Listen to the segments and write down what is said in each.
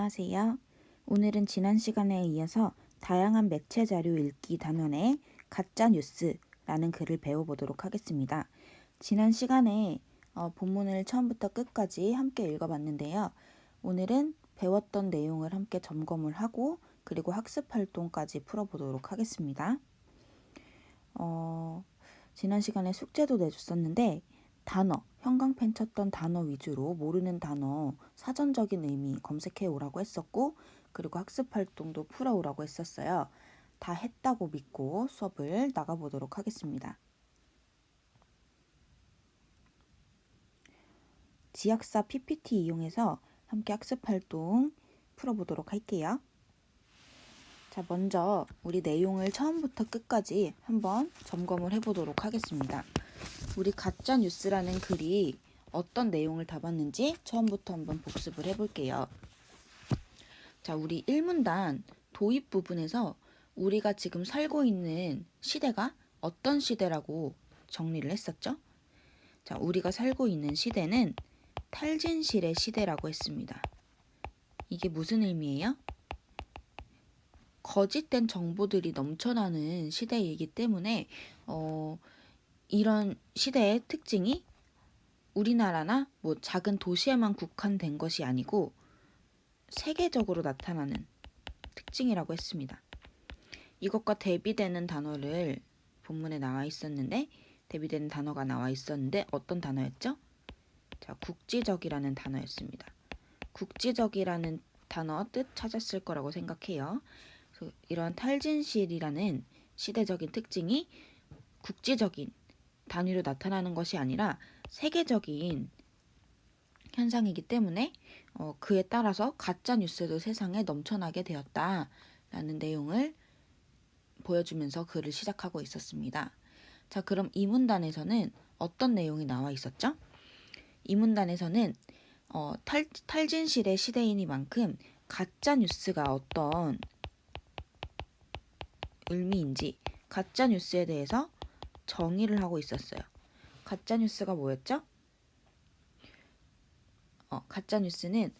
안녕하세요. 오늘은 지난 시간에 이어서 다양한 매체 자료 읽기 단원의 가짜 뉴스라는 글을 배워보도록 하겠습니다. 지난 시간에 본문을 처음부터 끝까지 함께 읽어봤는데요. 오늘은 배웠던 내용을 함께 점검을 하고 그리고 학습 활동까지 풀어보도록 하겠습니다. 지난 시간에 숙제도 내줬었는데 단어, 형광펜 쳤던 단어 위주로 모르는 단어 사전적인 의미 검색해 오라고 했었고 그리고 학습 활동도 풀어 오라고 했었어요. 다 했다고 믿고 수업을 나가보도록 하겠습니다. 지학사 PPT 이용해서 함께 학습 활동 풀어보도록 할게요. 자, 먼저 우리 내용을 처음부터 끝까지 한번 점검을 해보도록 하겠습니다. 우리 가짜 뉴스라는 글이 어떤 내용을 담았는지 처음부터 한번 복습을 해볼게요. 자, 우리 1문단 도입 부분에서 우리가 지금 살고 있는 시대가 어떤 시대라고 정리를 했었죠? 자, 우리가 살고 있는 시대는 탈진실의 시대라고 했습니다. 이게 무슨 의미예요? 거짓된 정보들이 넘쳐나는 시대이기 때문에 이런 시대의 특징이 우리나라나 뭐 작은 도시에만 국한된 것이 아니고 세계적으로 나타나는 특징이라고 했습니다. 이것과 대비되는 단어를 본문에 나와 있었는데 대비되는 단어가 나와 있었는데 어떤 단어였죠? 자, 국지적이라는 단어였습니다. 국지적이라는 단어 뜻 찾았을 거라고 생각해요. 그래서 이런 탈진실이라는 시대적인 특징이 국지적인 단위로 나타나는 것이 아니라 세계적인 현상이기 때문에 그에 따라서 가짜 뉴스도 세상에 넘쳐나게 되었다라는 내용을 보여주면서 글을 시작하고 있었습니다. 자, 그럼 이 문단에서는 어떤 내용이 나와 있었죠? 이 문단에서는 탈진실의 시대이니만큼 가짜 뉴스가 어떤 의미인지 가짜 뉴스에 대해서 정의를 하고 있었어요. 가짜 뉴스가 뭐였죠? 가짜 뉴스는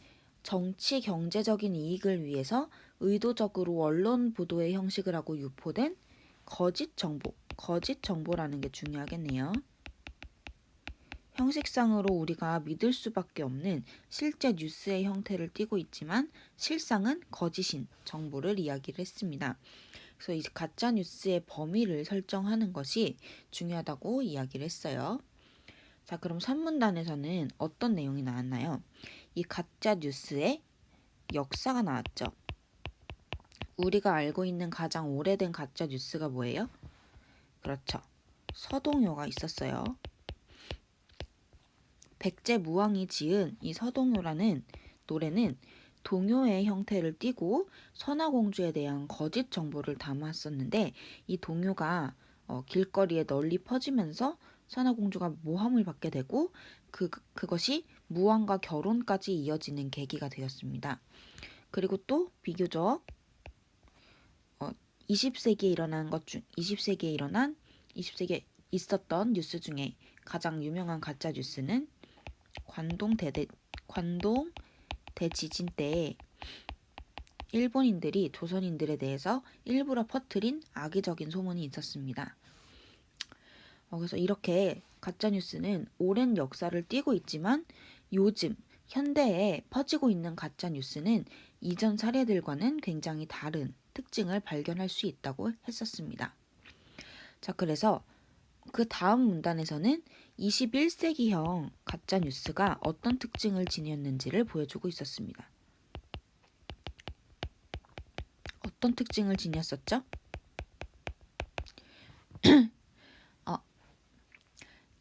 정치 경제적인 이익을 위해서 의도적으로 언론 보도의 형식을 하고 유포된 거짓 정보라는 게 중요하겠네요. 형식상으로 우리가 믿을 수밖에 없는 실제 뉴스의 형태를 띠고 있지만 실상은 거짓인 정보를 이야기를 했습니다. 그래서 이 가짜 뉴스의 범위를 설정하는 것이 중요하다고 이야기를 했어요. 자, 그럼 3문단에서는 어떤 내용이 나왔나요? 이 가짜 뉴스의 역사가 나왔죠. 우리가 알고 있는 가장 오래된 가짜 뉴스가 뭐예요? 그렇죠. 서동요가 있었어요. 백제무왕이 지은 이 서동요라는 노래는 동요의 형태를 띠고 선화공주에 대한 거짓 정보를 담았었는데 이 동요가 길거리에 널리 퍼지면서 선화공주가 모함을 받게 되고 그것이 무왕과 결혼까지 이어지는 계기가 되었습니다. 그리고 또 비교적 20세기에 있었던 뉴스 중에 가장 유명한 가짜 뉴스는 관동 대지진 때에 일본인들이 조선인들에 대해서 일부러 퍼뜨린 악의적인 소문이 있었습니다. 그래서 이렇게 가짜뉴스는 오랜 역사를 띠고 있지만 요즘 현대에 퍼지고 있는 가짜뉴스는 이전 사례들과는 굉장히 다른 특징을 발견할 수 있다고 했었습니다. 자, 그래서 그 다음 문단에서는 21세기형 가짜뉴스가 어떤 특징을 지녔는지를 보여주고 있었습니다. 어떤 특징을 지녔었죠?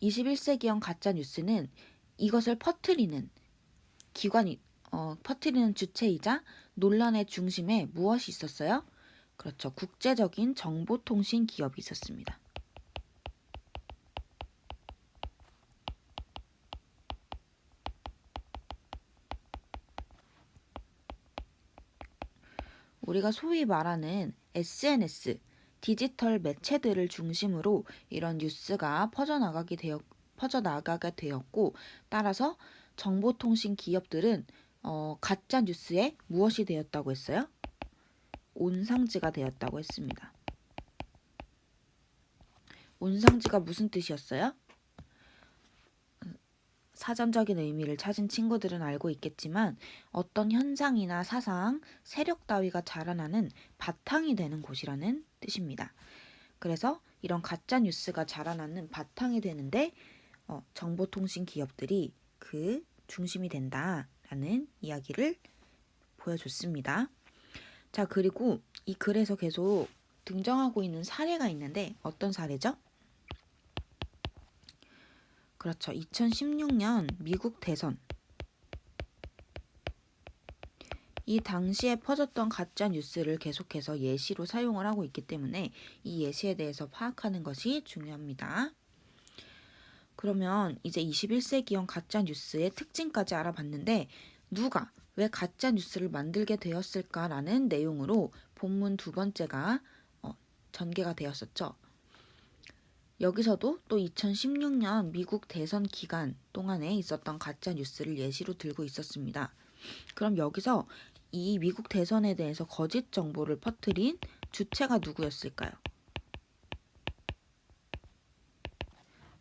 21세기형 가짜뉴스는 이것을 퍼뜨리는 퍼뜨리는 주체이자 논란의 중심에 무엇이 있었어요? 그렇죠. 국제적인 정보통신 기업이 있었습니다. 우리가 소위 말하는 SNS, 디지털 매체들을 중심으로 이런 뉴스가 퍼져나가게 되었고 따라서 정보통신 기업들은 가짜 뉴스에 무엇이 되었다고 했어요? 온상지가 되었다고 했습니다. 온상지가 무슨 뜻이었어요? 사전적인 의미를 찾은 친구들은 알고 있겠지만 어떤 현상이나 사상, 세력 따위가 자라나는 바탕이 되는 곳이라는 뜻입니다. 그래서 이런 가짜 뉴스가 자라나는 바탕이 되는데 정보통신 기업들이 그 중심이 된다라는 이야기를 보여줬습니다. 자, 그리고 이 글에서 계속 등장하고 있는 사례가 있는데 어떤 사례죠? 그렇죠. 2016년 미국 대선. 이 당시에 퍼졌던 가짜 뉴스를 계속해서 예시로 사용을 하고 있기 때문에 이 예시에 대해서 파악하는 것이 중요합니다. 그러면 이제 21세기형 가짜 뉴스의 특징까지 알아봤는데 누가 왜 가짜 뉴스를 만들게 되었을까라는 내용으로 본문 두 번째가 전개가 되었었죠. 여기서도 또 2016년 미국 대선 기간 동안에 있었던 가짜 뉴스를 예시로 들고 있었습니다. 그럼 여기서 이 미국 대선에 대해서 거짓 정보를 퍼뜨린 주체가 누구였을까요?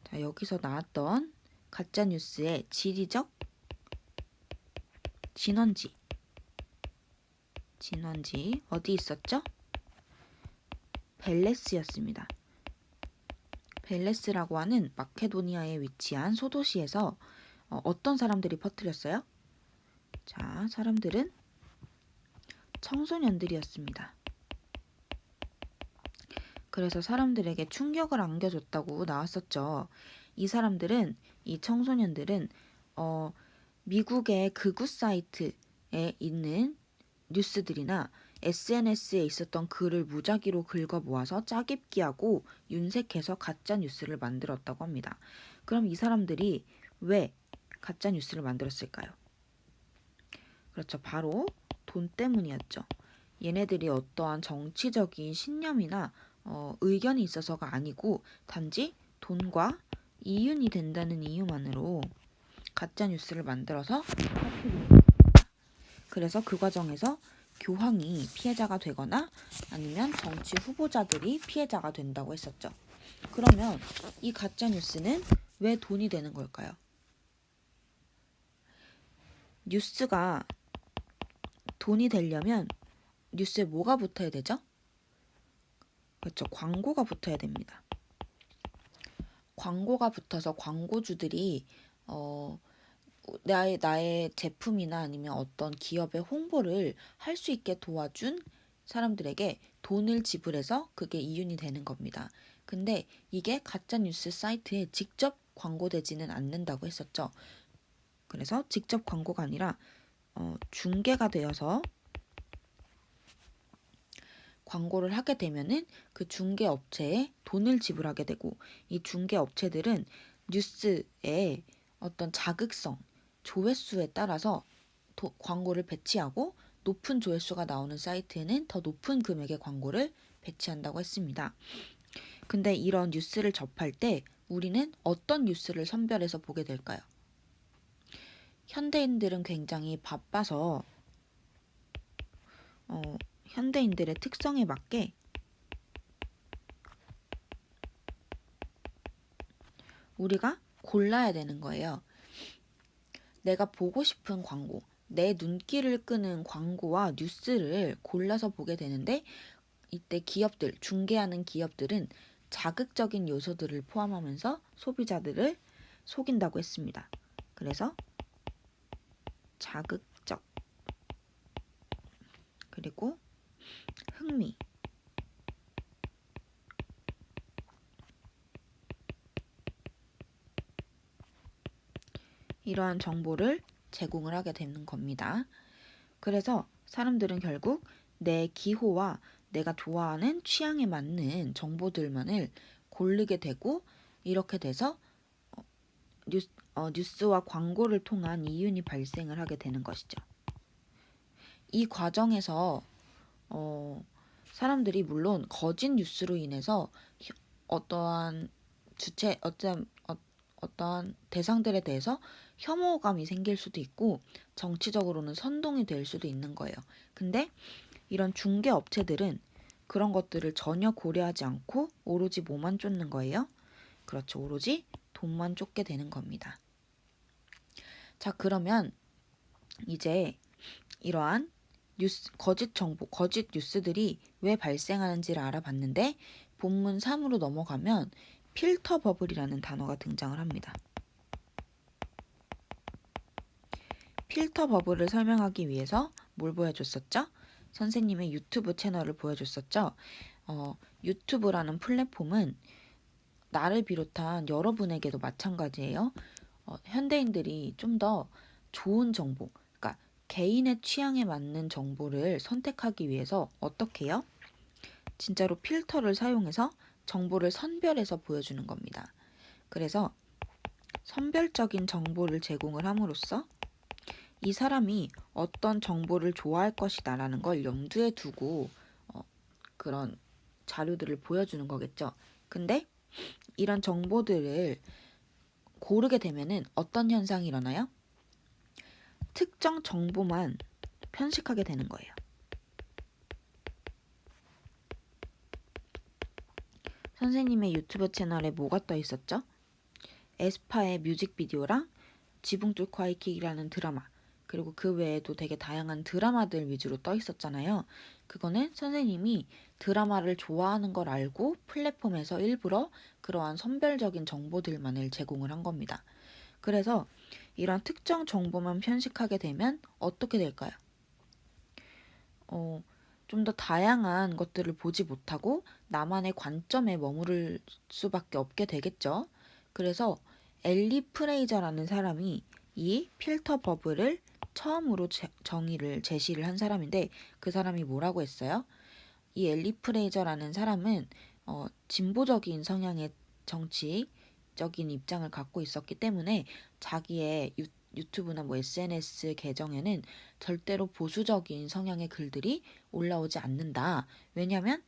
자, 여기서 나왔던 가짜 뉴스의 지리적 진원지 어디 있었죠? 벨레스였습니다. 벨레스라고 하는 마케도니아에 위치한 소도시에서 어떤 사람들이 퍼뜨렸어요? 자, 사람들은 청소년들이었습니다. 그래서 사람들에게 충격을 안겨줬다고 나왔었죠. 이 청소년들은 미국의 극우 사이트에 있는 뉴스들이나 SNS에 있었던 글을 무작위로 긁어 모아서 짜깁기하고 윤색해서 가짜 뉴스를 만들었다고 합니다. 그럼 이 사람들이 왜 가짜 뉴스를 만들었을까요? 그렇죠. 바로 돈 때문이었죠. 얘네들이 어떠한 정치적인 신념이나 의견이 있어서가 아니고 단지 돈과 이윤이 된다는 이유만으로 가짜 뉴스를 만들어서 그래서 그 과정에서 교황이 피해자가 되거나 아니면 정치 후보자들이 피해자가 된다고 했었죠. 그러면 이 가짜 뉴스는 왜 돈이 되는 걸까요? 뉴스가 돈이 되려면 뉴스에 뭐가 붙어야 되죠? 그렇죠. 광고가 붙어야 됩니다. 광고가 붙어서 광고주들이 나의 제품이나 아니면 어떤 기업의 홍보를 할 수 있게 도와준 사람들에게 돈을 지불해서 그게 이윤이 되는 겁니다. 근데 이게 가짜뉴스 사이트에 직접 광고되지는 않는다고 했었죠. 그래서 직접 광고가 아니라 중개가 되어서 광고를 하게 되면은 그 중개 업체에 돈을 지불하게 되고 이 중개 업체들은 뉴스의 어떤 자극성, 조회수에 따라서 광고를 배치하고 높은 조회수가 나오는 사이트에는 더 높은 금액의 광고를 배치한다고 했습니다. 근데 이런 뉴스를 접할 때 우리는 어떤 뉴스를 선별해서 보게 될까요? 현대인들은 굉장히 바빠서 현대인들의 특성에 맞게 우리가 골라야 되는 거예요. 내가 보고 싶은 광고, 내 눈길을 끄는 광고와 뉴스를 골라서 보게 되는데 이때 중개하는 기업들은 자극적인 요소들을 포함하면서 소비자들을 속인다고 했습니다. 그래서 자극적 그리고 흥미 이러한 정보를 제공을 하게 되는 겁니다. 그래서 사람들은 결국 내 기호와 내가 좋아하는 취향에 맞는 정보들만을 고르게 되고 이렇게 돼서 뉴스와 광고를 통한 이윤이 발생을 하게 되는 것이죠. 이 과정에서 사람들이 물론 거짓 뉴스로 인해서 어떠한 어떤 대상들에 대해서 혐오감이 생길 수도 있고 정치적으로는 선동이 될 수도 있는 거예요. 근데 이런 중개 업체들은 그런 것들을 전혀 고려하지 않고 오로지 뭐만 쫓는 거예요? 그렇죠. 오로지 돈만 쫓게 되는 겁니다. 자, 그러면 이제 이러한 거짓 정보, 거짓 뉴스들이 왜 발생하는지를 알아봤는데 본문 3으로 넘어가면 필터 버블이라는 단어가 등장을 합니다. 필터 버블을 설명하기 위해서 뭘 보여줬었죠? 선생님의 유튜브 채널을 보여줬었죠? 유튜브라는 플랫폼은 나를 비롯한 여러분에게도 마찬가지예요. 현대인들이 좀 더 좋은 정보, 그러니까 개인의 취향에 맞는 정보를 선택하기 위해서 어떻게 해요? 진짜로 필터를 사용해서 정보를 선별해서 보여주는 겁니다. 그래서 선별적인 정보를 제공을 함으로써 이 사람이 어떤 정보를 좋아할 것이다 라는 걸 염두에 두고 그런 자료들을 보여주는 거겠죠. 근데 이런 정보들을 고르게 되면은 어떤 현상이 일어나요? 특정 정보만 편식하게 되는 거예요. 선생님의 유튜브 채널에 뭐가 떠 있었죠? 에스파의 뮤직비디오랑 지붕 뚫고 하이킥이라는 드라마, 그리고 그 외에도 되게 다양한 드라마들 위주로 떠 있었잖아요. 그거는 선생님이 드라마를 좋아하는 걸 알고 플랫폼에서 일부러 그러한 선별적인 정보들만을 제공을 한 겁니다. 그래서 이런 특정 정보만 편식하게 되면 어떻게 될까요? 좀 더 다양한 것들을 보지 못하고 나만의 관점에 머무를 수밖에 없게 되겠죠. 그래서 엘리 프레이저라는 사람이 이 필터 버블을 처음으로 제시를 한 사람인데 그 사람이 뭐라고 했어요? 이 엘리 프레이저라는 사람은 진보적인 성향의 정치적인 입장을 갖고 있었기 때문에 자기의 유튜브나 뭐 SNS 계정에는 절대로 보수적인 성향의 글들이 올라오지 않는다. 왜냐하면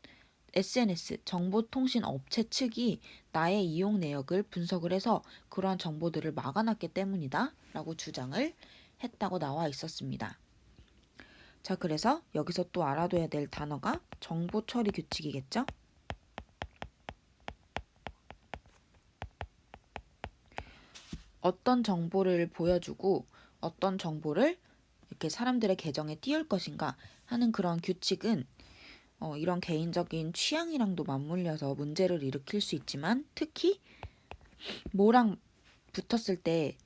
SNS, 정보통신 업체 측이 나의 이용 내역을 분석을 해서 그러한 정보들을 막아놨기 때문이다. 라고 주장을 했다고 나와 있었습니다. 자, 그래서 여기서 또 알아둬야 될 단어가 정보 처리 규칙이겠죠? 어떤 정보를 보여주고 어떤 정보를 이렇게 사람들의 계정에 띄울 것인가 하는 그런 규칙은 이런 개인적인 취향이랑도 맞물려서 문제를 일으킬 수 있지만 특히 뭐랑 붙었을 때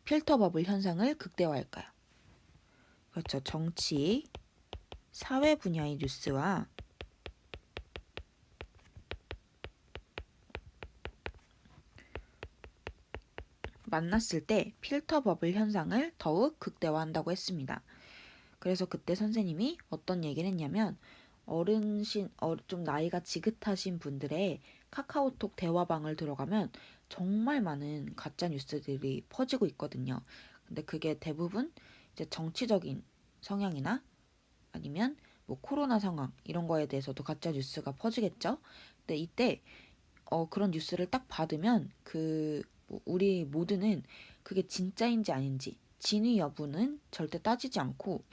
필터 버블 현상을 극대화할까요? 그렇죠. 정치, 사회 분야의 뉴스와 만났을 때 필터 버블 현상을 더욱 극대화한다고 했습니다. 그래서 그때 선생님이 어떤 얘기를 했냐면 좀 나이가 지긋하신 분들의 카카오톡 대화방을 들어가면 정말 많은 가짜 뉴스들이 퍼지고 있거든요. 근데 그게 대부분 이제 정치적인 성향이나 아니면 뭐 코로나 상황 이런 거에 대해서도 가짜 뉴스가 퍼지겠죠. 근데 이때 그런 뉴스를 딱 받으면 뭐 우리 모두는 그게 진짜인지 아닌지 진위 여부는 절대 따지지 않고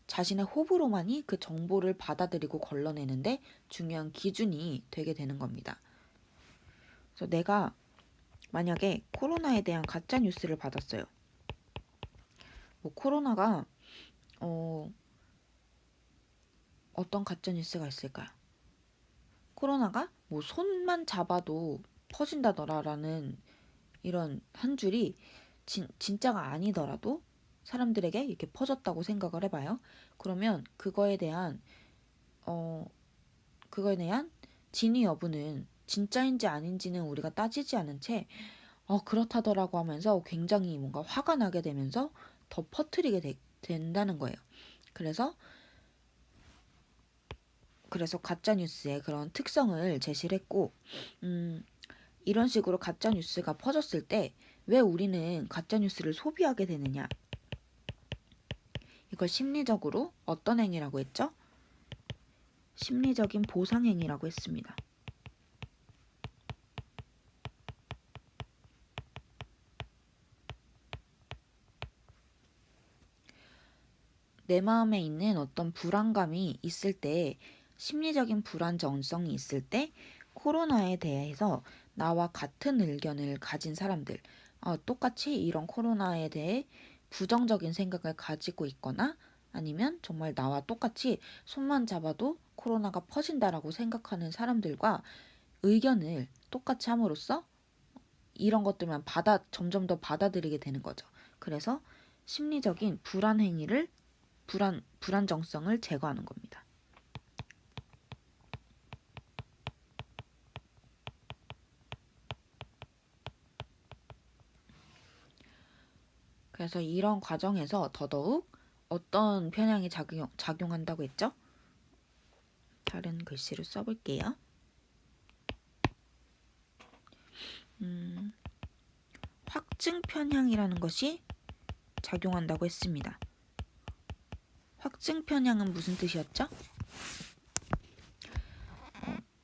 자신의 호불호만이 그 정보를 받아들이고 걸러내는데 중요한 기준이 되게 되는 겁니다. 그래서 내가 만약에 코로나에 대한 가짜 뉴스를 받았어요. 뭐 코로나가 어떤 가짜 뉴스가 있을까요? 코로나가 뭐 손만 잡아도 퍼진다더라라는 이런 한 줄이 진짜가 아니더라도 사람들에게 이렇게 퍼졌다고 생각을 해봐요. 그러면 그거에 대한 진위 여부는 진짜인지 아닌지는 우리가 따지지 않은 채 그렇다더라고 하면서 굉장히 뭔가 화가 나게 되면서 더 퍼뜨리게 된다는 거예요. 그래서 가짜뉴스의 그런 특성을 제시를 했고 이런 식으로 가짜뉴스가 퍼졌을 때 왜 우리는 가짜뉴스를 소비하게 되느냐? 이걸 심리적으로 어떤 행위라고 했죠? 심리적인 보상행위라고 했습니다. 내 마음에 있는 어떤 불안감이 있을 때, 심리적인 불안정성이 있을 때 코로나에 대해서 나와 같은 의견을 가진 사람들, 똑같이 이런 코로나에 대해 부정적인 생각을 가지고 있거나 아니면 정말 나와 똑같이 손만 잡아도 코로나가 퍼진다라고 생각하는 사람들과 의견을 똑같이 함으로써 이런 것들만 점점 더 받아들이게 되는 거죠. 그래서 심리적인 불안정성을 제거하는 겁니다. 그래서 이런 과정에서 더더욱 어떤 편향이 작용한다고 했죠? 다른 글씨를 써볼게요. 확증 편향이라는 것이 작용한다고 했습니다. 확증 편향은 무슨 뜻이었죠?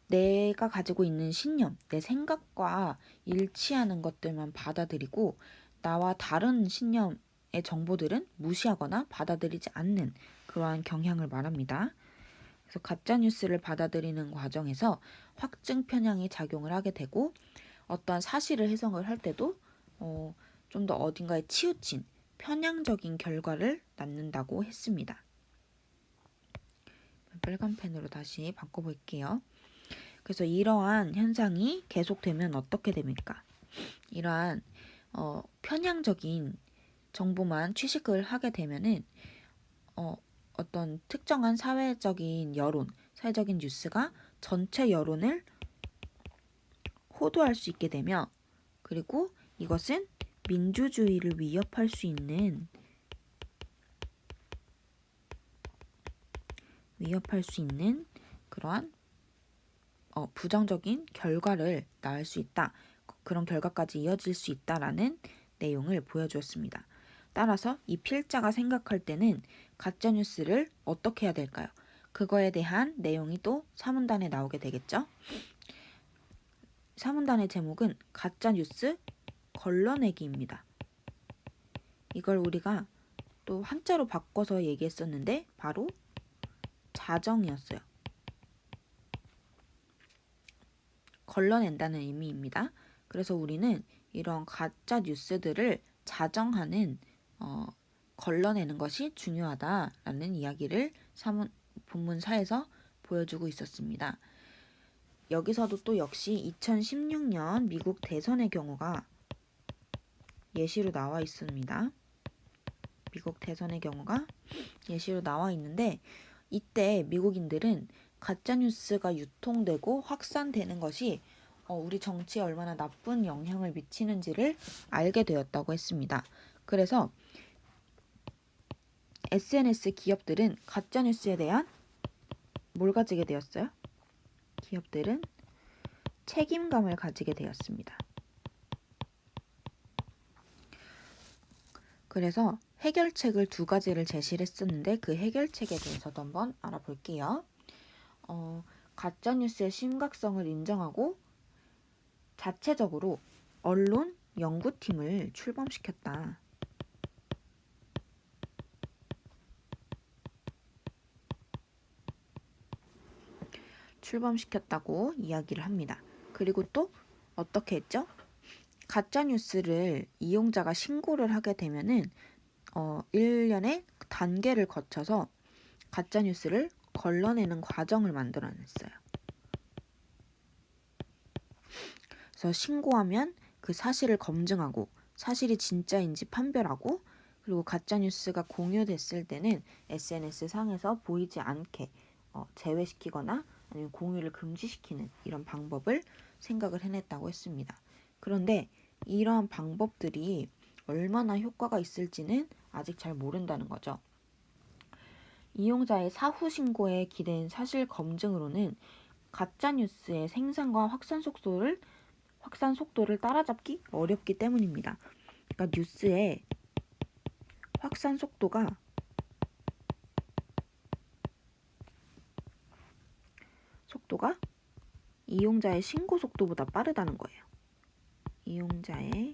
내가 가지고 있는 신념, 내 생각과 일치하는 것들만 받아들이고 나와 다른 신념의 정보들은 무시하거나 받아들이지 않는 그러한 경향을 말합니다. 그래서 가짜뉴스를 받아들이는 과정에서 확증 편향이 작용을 하게 되고 어떠한 사실을 해석을 할 때도 좀 더 어딘가에 치우친 편향적인 결과를 낳는다고 했습니다. 빨간 펜으로 다시 바꿔볼게요. 그래서 이러한 현상이 계속되면 어떻게 됩니까? 이러한 편향적인 정보만 취식을 하게 되면은 어떤 특정한 사회적인 뉴스가 전체 여론을 호도할 수 있게 되며, 그리고 이것은 민주주의를 위협할 수 있는 그러한 부정적인 결과를 낳을 수 있다. 그런 결과까지 이어질 수 있다라는 내용을 보여주었습니다. 따라서 이 필자가 생각할 때는 가짜뉴스를 어떻게 해야 될까요? 그거에 대한 내용이 또 사문단에 나오게 되겠죠? 사문단의 제목은 가짜뉴스 걸러내기입니다. 이걸 우리가 또 한자로 바꿔서 얘기했었는데 바로 자정이었어요. 걸러낸다는 의미입니다. 그래서 우리는 이런 가짜 뉴스들을 자정하는 걸러내는 것이 중요하다라는 이야기를 본문사에서 보여주고 있었습니다. 여기서도 또 역시 2016년 미국 대선의 경우가 예시로 나와 있습니다. 미국 대선의 경우가 예시로 나와 있는데, 이때 미국인들은 가짜뉴스가 유통되고 확산되는 것이 우리 정치에 얼마나 나쁜 영향을 미치는지를 알게 되었다고 했습니다. 그래서 SNS 기업들은 가짜뉴스에 대한 뭘 가지게 되었어요? 기업들은 책임감을 가지게 되었습니다. 그래서 해결책을 2가지를 제시를 했었는데 그 해결책에 대해서도 한번 알아볼게요. 가짜뉴스의 심각성을 인정하고 자체적으로 언론 연구팀을 출범시켰다. 출범시켰다고 이야기를 합니다. 그리고 또 어떻게 했죠? 가짜뉴스를 이용자가 신고를 하게 되면은 1년의 단계를 거쳐서 가짜뉴스를 걸러내는 과정을 만들어냈어요. 그래서 신고하면 그 사실을 검증하고 사실이 진짜인지 판별하고, 그리고 가짜뉴스가 공유됐을 때는 SNS 상에서 보이지 않게 제외시키거나 아니면 공유를 금지시키는 이런 방법을 생각을 해냈다고 했습니다. 그런데 이러한 방법들이 얼마나 효과가 있을지는 아직 잘 모른다는 거죠. 이용자의 사후 신고에 기댄 사실 검증으로는 가짜뉴스의 생산과 확산 속도를 따라잡기 어렵기 때문입니다. 그러니까 뉴스의 확산 속도가 이용자의 신고 속도보다 빠르다는 거예요. 이용자의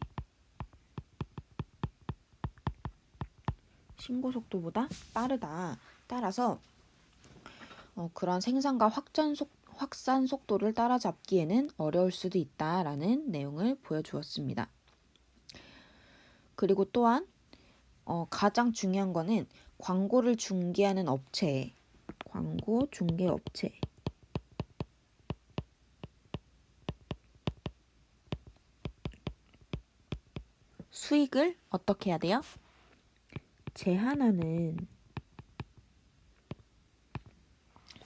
신고 속도보다 빠르다. 따라서 그런 생산과 확산 속도를 따라잡기에는 어려울 수도 있다라는 내용을 보여주었습니다. 그리고 또한 가장 중요한 거는 광고 중개 업체 수익을 어떻게 해야 돼요? 제한하는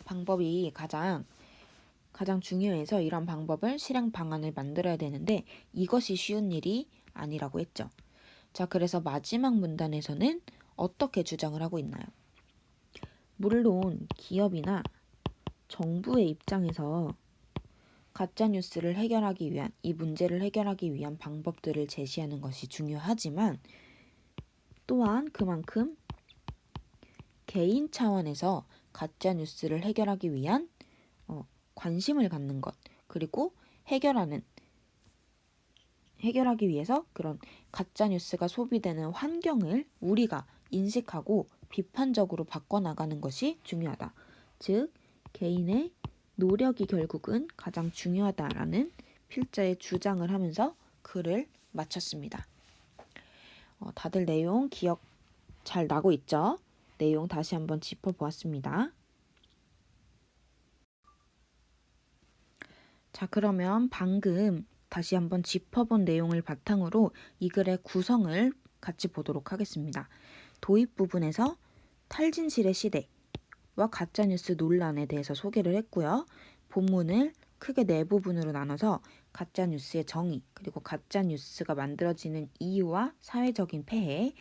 방법이 가장 중요해서 이런 방법을 실행 방안을 만들어야 되는데 이것이 쉬운 일이 아니라고 했죠. 자, 그래서 마지막 문단에서는 어떻게 주장을 하고 있나요? 물론 기업이나 정부의 입장에서 가짜뉴스를 해결하기 위한 이 문제를 해결하기 위한 방법들을 제시하는 것이 중요하지만 또한 그만큼 개인 차원에서 가짜뉴스를 해결하기 위한 관심을 갖는 것 그리고 해결하기 위해서 그런 가짜뉴스가 소비되는 환경을 우리가 인식하고 비판적으로 바꿔나가는 것이 중요하다. 즉 개인의 노력이 결국은 가장 중요하다라는 필자의 주장을 하면서 글을 마쳤습니다. 다들 내용 기억 잘 나고 있죠? 내용 다시 한번 짚어보았습니다. 자, 그러면 방금 다시 한번 짚어본 내용을 바탕으로 이 글의 구성을 같이 보도록 하겠습니다. 도입 부분에서 탈진실의 시대와 가짜뉴스 논란에 대해서 소개를 했고요. 본문을 크게 네 부분으로 나눠서 가짜뉴스의 정의, 그리고 가짜뉴스가 만들어지는 이유와 사회적인 폐해,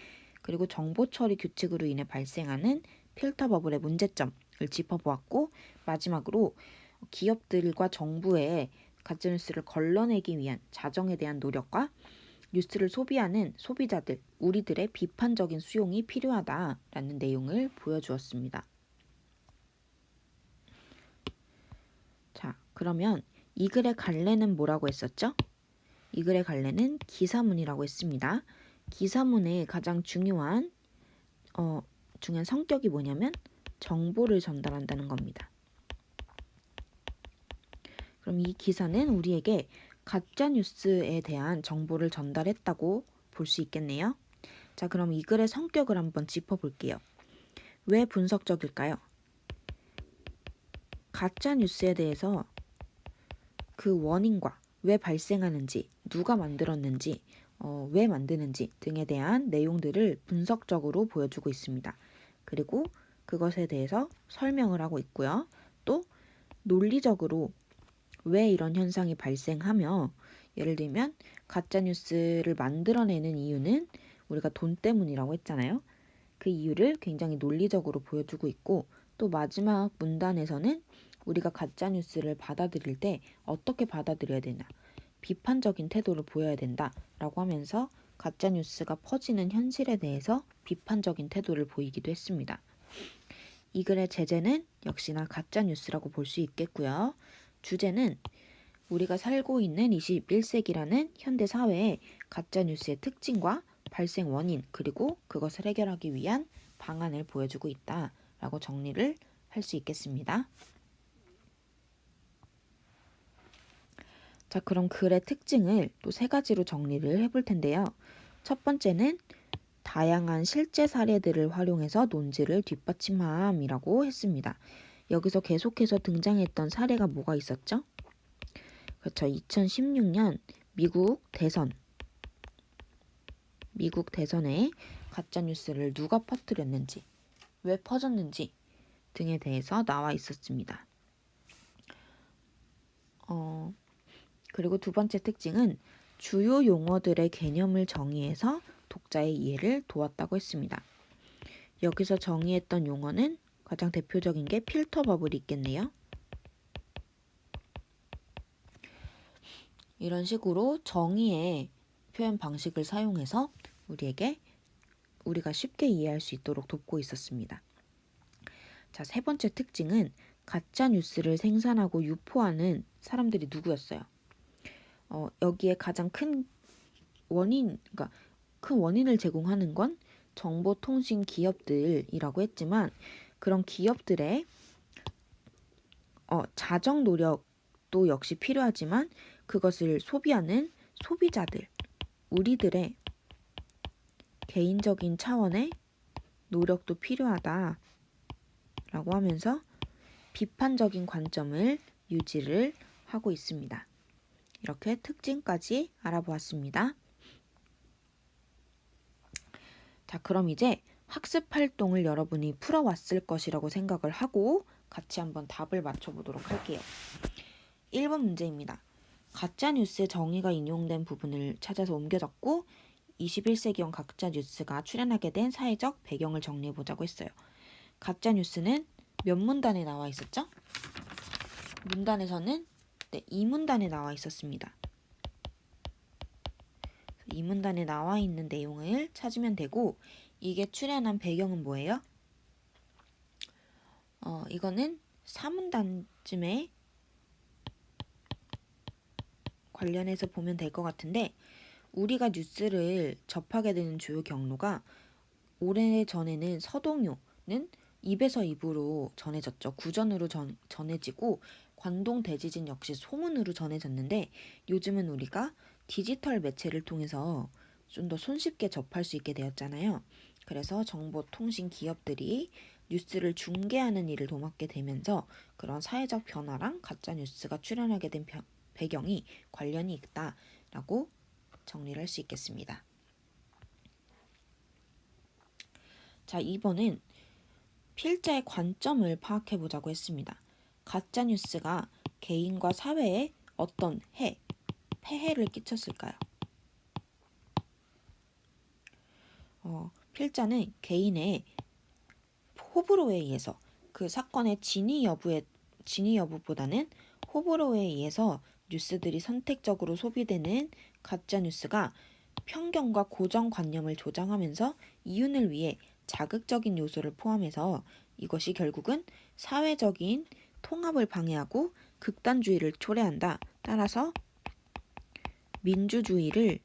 그리고 정보처리 규칙으로 인해 발생하는 필터 버블의 문제점을 짚어보았고 마지막으로 기업들과 정부의 가짜뉴스를 걸러내기 위한 자정에 대한 노력과 뉴스를 소비하는 소비자들, 우리들의 비판적인 수용이 필요하다라는 내용을 보여주었습니다. 자, 그러면 이 글의 갈래는 뭐라고 했었죠? 이 글의 갈래는 기사문이라고 했습니다. 기사문의 가장 중요한 성격이 뭐냐면 정보를 전달한다는 겁니다. 그럼 이 기사는 우리에게 가짜뉴스에 대한 정보를 전달했다고 볼 수 있겠네요. 자, 그럼 이 글의 성격을 한번 짚어볼게요. 왜 분석적일까요? 가짜뉴스에 대해서 그 원인과 왜 발생하는지, 누가 만들었는지, 왜 만드는지 등에 대한 내용들을 분석적으로 보여주고 있습니다. 그리고 그것에 대해서 설명을 하고 있고요. 또 논리적으로 왜 이런 현상이 발생하며 예를 들면 가짜뉴스를 만들어내는 이유는 우리가 돈 때문이라고 했잖아요. 그 이유를 굉장히 논리적으로 보여주고 있고 또 마지막 문단에서는 우리가 가짜뉴스를 받아들일 때 어떻게 받아들여야 되나 비판적인 태도를 보여야 된다라고 하면서 가짜뉴스가 퍼지는 현실에 대해서 비판적인 태도를 보이기도 했습니다. 이 글의 제재는 역시나 가짜뉴스라고 볼 수 있겠고요. 주제는 우리가 살고 있는 21세기라는 현대 사회의 가짜뉴스의 특징과 발생 원인 그리고 그것을 해결하기 위한 방안을 보여주고 있다라고 정리를 할 수 있겠습니다. 자, 그럼 글의 특징을 또 세 가지로 정리를 해볼 텐데요. 첫 번째는 다양한 실제 사례들을 활용해서 논지를 뒷받침함이라고 했습니다. 여기서 계속해서 등장했던 사례가 뭐가 있었죠? 그렇죠. 2016년 미국 대선에 가짜뉴스를 누가 퍼뜨렸는지, 왜 퍼졌는지 등에 대해서 나와 있었습니다. 그리고 두 번째 특징은 주요 용어들의 개념을 정의해서 독자의 이해를 도왔다고 했습니다. 여기서 정의했던 용어는 가장 대표적인 게 필터 버블이 있겠네요. 이런 식으로 정의의 표현 방식을 사용해서 우리가 쉽게 이해할 수 있도록 돕고 있었습니다. 자, 세 번째 특징은 가짜 뉴스를 생산하고 유포하는 사람들이 누구였어요? 여기에 가장 큰 원인을 제공하는 건 정보통신 기업들이라고 했지만 그런 기업들의 자정 노력도 역시 필요하지만 그것을 소비하는 소비자들, 우리들의 개인적인 차원의 노력도 필요하다라고 하면서 비판적인 관점을 유지를 하고 있습니다. 이렇게 특징까지 알아보았습니다. 자, 그럼 이제 학습 활동을 여러분이 풀어왔을 것이라고 생각을 하고 같이 한번 답을 맞춰보도록 할게요. 1번 문제입니다. 가짜뉴스의 정의가 인용된 부분을 찾아서 옮겨 적고 21세기형 가짜뉴스가 출현하게 된 사회적 배경을 정리해보자고 했어요. 가짜뉴스는 몇 문단에 나와 있었죠? 문단에서는 2문단에 나와 있었습니다. 이 문단에 나와 있는 내용을 찾으면 되고 이게 출현한 배경은 뭐예요? 이거는 4문단쯤에 관련해서 보면 될 것 같은데 우리가 뉴스를 접하게 되는 주요 경로가 오래전에는 서동요는 입에서 입으로 전해졌죠. 구전으로 전해지고 관동 대지진 역시 소문으로 전해졌는데 요즘은 우리가 디지털 매체를 통해서 좀 더 손쉽게 접할 수 있게 되었잖아요. 그래서 정보통신 기업들이 뉴스를 중개하는 일을 도맡게 되면서 그런 사회적 변화랑 가짜뉴스가 출현하게 된 배경이 관련이 있다라고 정리를 할 수 있겠습니다. 자, 2번은 필자의 관점을 파악해 보자고 했습니다. 가짜뉴스가 개인과 사회에 어떤 폐해를 끼쳤을까요? 필자는 개인의 호불호에 의해서 그 사건의 진위 여부보다는 호불호에 의해서 뉴스들이 선택적으로 소비되는 가짜뉴스가 편견과 고정관념을 조장하면서 이윤을 위해 자극적인 요소를 포함해서 이것이 결국은 사회적인 통합을 방해하고 극단주의를 초래한다. 따라서 민주주의를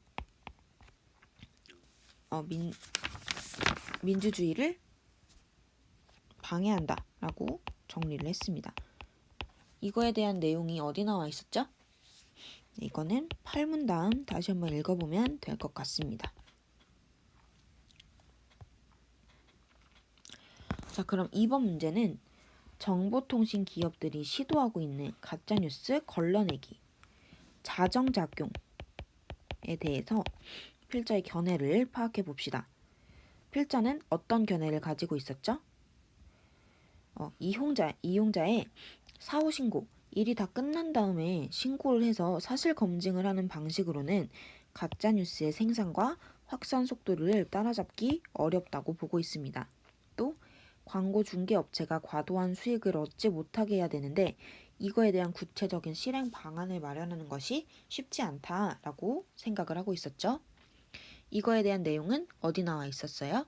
방해한다라고 정리를 했습니다. 이거에 대한 내용이 어디 나와 있었죠? 이거는 8문단 다시 한번 읽어보면 될 것 같습니다. 자, 그럼 2번 문제는 정보통신 기업들이 시도하고 있는 가짜뉴스 걸러내기, 자정작용에 대해서 필자의 견해를 파악해 봅시다. 필자는 어떤 견해를 가지고 있었죠? 이용자의 사후 신고, 일이 다 끝난 다음에 신고를 해서 사실 검증을 하는 방식으로는 가짜뉴스의 생산과 확산 속도를 따라잡기 어렵다고 보고 있습니다. 또 광고 중개 업체가 과도한 수익을 얻지 못하게 해야 되는데 이거에 대한 구체적인 실행 방안을 마련하는 것이 쉽지 않다라고 생각을 하고 있었죠. 이거에 대한 내용은 어디 나와 있었어요?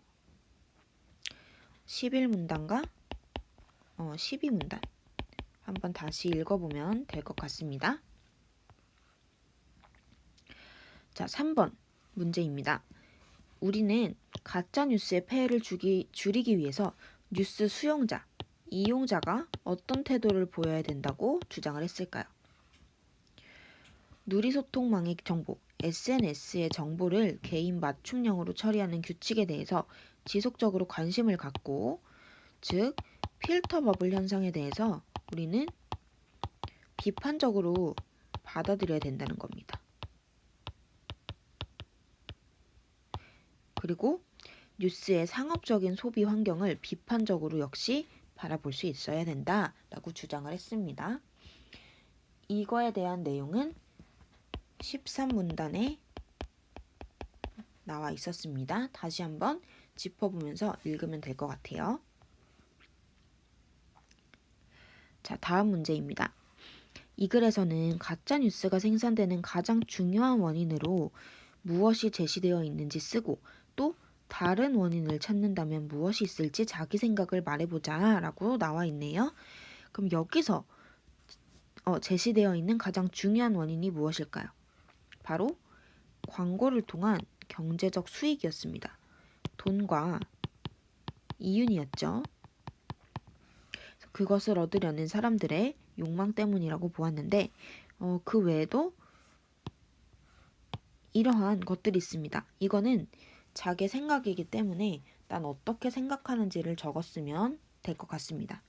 11문단과 12문단 한번 다시 읽어보면 될 것 같습니다. 자, 3번 문제입니다. 우리는 가짜뉴스의 폐해를 줄이기 위해서 뉴스 수용자, 이용자가 어떤 태도를 보여야 된다고 주장을 했을까요? 누리소통망의 정보, SNS의 정보를 개인 맞춤형으로 처리하는 규칙에 대해서 지속적으로 관심을 갖고, 즉 필터 버블 현상에 대해서 우리는 비판적으로 받아들여야 된다는 겁니다. 그리고 뉴스의 상업적인 소비 환경을 비판적으로 역시 바라볼 수 있어야 된다라고 주장을 했습니다. 이거에 대한 내용은 13문단에 나와 있었습니다. 다시 한번 짚어보면서 읽으면 될 것 같아요. 자, 다음 문제입니다. 이 글에서는 가짜뉴스가 생산되는 가장 중요한 원인으로 무엇이 제시되어 있는지 쓰고 또 다른 원인을 찾는다면 무엇이 있을지 자기 생각을 말해보자 라고 나와 있네요. 그럼 여기서 제시되어 있는 가장 중요한 원인이 무엇일까요? 바로 광고를 통한 경제적 수익이었습니다. 돈과 이윤이었죠. 그것을 얻으려는 사람들의 욕망 때문이라고 보았는데 그 외에도 이러한 것들이 있습니다. 이거는 자기 생각이기 때문에 난 어떻게 생각하는지를 적었으면 될 것 같습니다.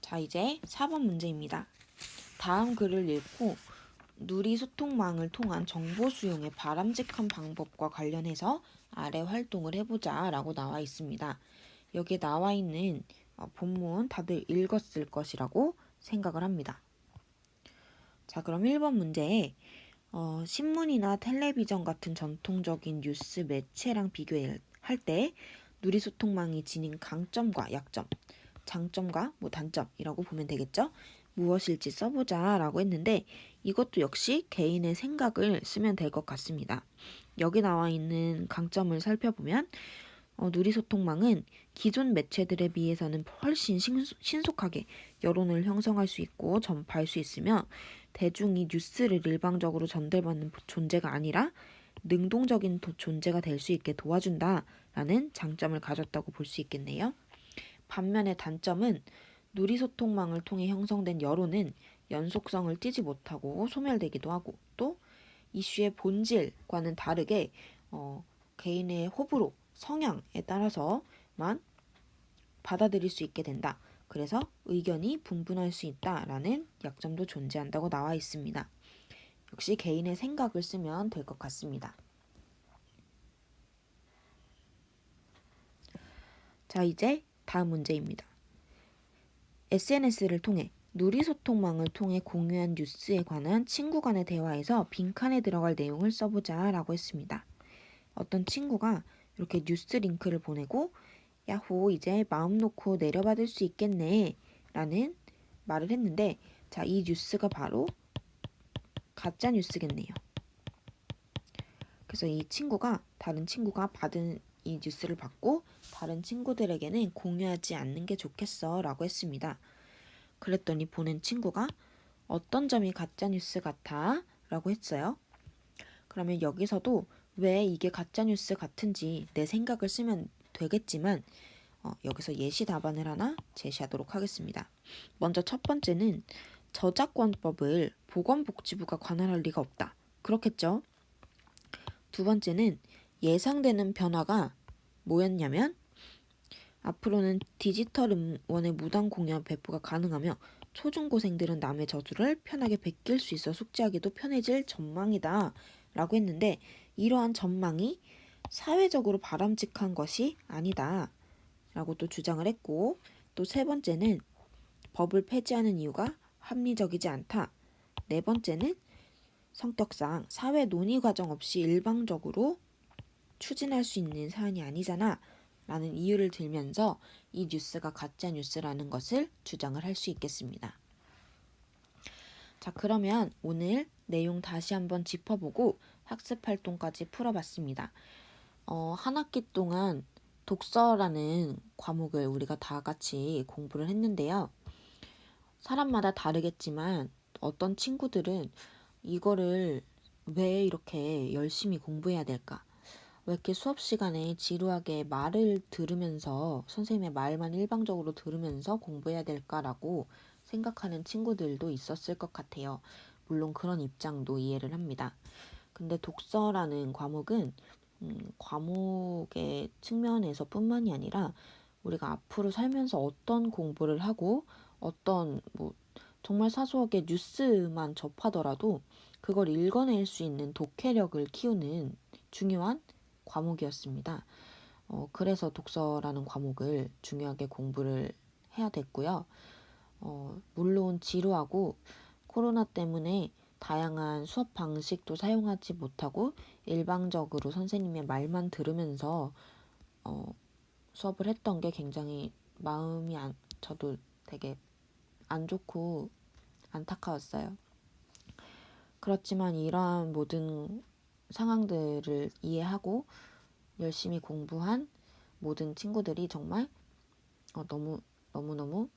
자, 이제 4번 문제입니다. 다음 글을 읽고 누리 소통망을 통한 정보 수용의 바람직한 방법과 관련해서 아래 활동을 해보자 라고 나와 있습니다. 여기에 나와 있는 본문 다들 읽었을 것이라고 생각을 합니다. 자, 그럼 1번 문제에 신문이나 텔레비전 같은 전통적인 뉴스 매체랑 비교할 때 누리소통망이 지닌 강점과 약점, 장점과 단점이라고 보면 되겠죠? 무엇일지 써보자 라고 했는데 이것도 역시 개인의 생각을 쓰면 될 것 같습니다. 여기 나와 있는 강점을 살펴보면 누리소통망은 기존 매체들에 비해서는 훨씬 신속하게 여론을 형성할 수 있고 전파할 수 있으며 대중이 뉴스를 일방적으로 전달받는 존재가 아니라 능동적인 존재가 될 수 있게 도와준다라는 장점을 가졌다고 볼 수 있겠네요. 반면에 단점은 누리소통망을 통해 형성된 여론은 연속성을 띠지 못하고 소멸되기도 하고 또 이슈의 본질과는 다르게 개인의 호불호, 성향에 따라서만 받아들일 수 있게 된다. 그래서 의견이 분분할 수 있다라는 약점도 존재한다고 나와 있습니다. 역시 개인의 생각을 쓰면 될 것 같습니다. 자, 이제 다음 문제입니다. SNS를 통해 누리소통망을 통해 공유한 뉴스에 관한 친구 간의 대화에서 빈칸에 들어갈 내용을 써보자 라고 했습니다. 어떤 친구가 이렇게 뉴스 링크를 보내고 야호 이제 마음 놓고 내려받을 수 있겠네 라는 말을 했는데 자, 이 뉴스가 바로 가짜 뉴스겠네요. 그래서 이 친구가 다른 친구가 받은 이 뉴스를 받고 다른 친구들에게는 공유하지 않는 게 좋겠어 라고 했습니다. 그랬더니 보낸 친구가 어떤 점이 가짜 뉴스 같아? 라고 했어요. 그러면 여기서도 왜 이게 가짜 뉴스 같은지 내 생각을 쓰면 되겠지만 여기서 예시 답안을 하나 제시하도록 하겠습니다. 먼저 첫 번째는 저작권법을 보건복지부가 관할할 리가 없다. 그렇겠죠? 두 번째는 예상되는 변화가 뭐였냐면 앞으로는 디지털 음원의 무단 공유 배포가 가능하며 초중고생들은 남의 저주를 편하게 베낄 수 있어 숙지하기도 편해질 전망이다 라고 했는데 이러한 전망이 사회적으로 바람직한 것이 아니다 라고 또 주장을 했고 또 세 번째는 법을 폐지하는 이유가 합리적이지 않다. 네 번째는 성격상 사회 논의 과정 없이 일방적으로 추진할 수 있는 사안이 아니잖아 라는 이유를 들면서 이 뉴스가 가짜 뉴스라는 것을 주장을 할 수 있겠습니다. 자, 그러면 오늘 내용 다시 한번 짚어보고 학습 활동까지 풀어봤습니다. 한 학기 동안 독서라는 과목을 우리가 다 같이 공부를 했는데요. 사람마다 다르겠지만 어떤 친구들은 이거를 왜 이렇게 열심히 공부해야 될까? 왜 이렇게 수업 시간에 지루하게 말을 들으면서 선생님의 말만 일방적으로 들으면서 공부해야 될까라고 생각하는 친구들도 있었을 것 같아요. 물론 그런 입장도 이해를 합니다. 근데 독서라는 과목은 과목의 측면에서 뿐만이 아니라 우리가 앞으로 살면서 어떤 공부를 하고 어떤 정말 사소하게 뉴스만 접하더라도 그걸 읽어낼 수 있는 독해력을 키우는 중요한 과목이었습니다. 그래서 독서라는 과목을 중요하게 공부를 해야 됐고요. 물론 지루하고 코로나 때문에 다양한 수업 방식도 사용하지 못하고 일방적으로 선생님의 말만 들으면서 수업을 했던 게 굉장히 저도 되게 안 좋고 안타까웠어요. 그렇지만 이러한 모든 상황들을 이해하고 열심히 공부한 모든 친구들이 정말 너무너무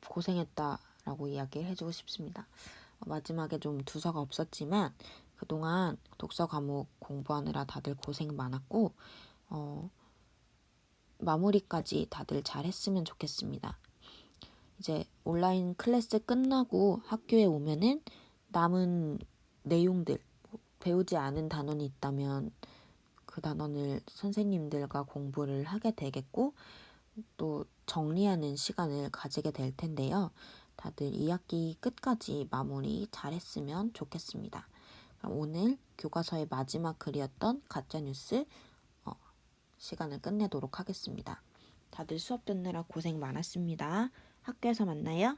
고생했다라고 이야기를 해주고 싶습니다. 마지막에 좀 두서가 없었지만 그동안 독서 과목 공부하느라 다들 고생 많았고 마무리까지 다들 잘 했으면 좋겠습니다. 이제 온라인 클래스 끝나고 학교에 오면은 남은 내용들, 배우지 않은 단원이 있다면 그 단원을 선생님들과 공부를 하게 되겠고 또 정리하는 시간을 가지게 될 텐데요. 다들 2학기 끝까지 마무리 잘했으면 좋겠습니다. 그럼 오늘 교과서의 마지막 글이었던 가짜뉴스 시간을 끝내도록 하겠습니다. 다들 수업 듣느라 고생 많았습니다. 학교에서 만나요.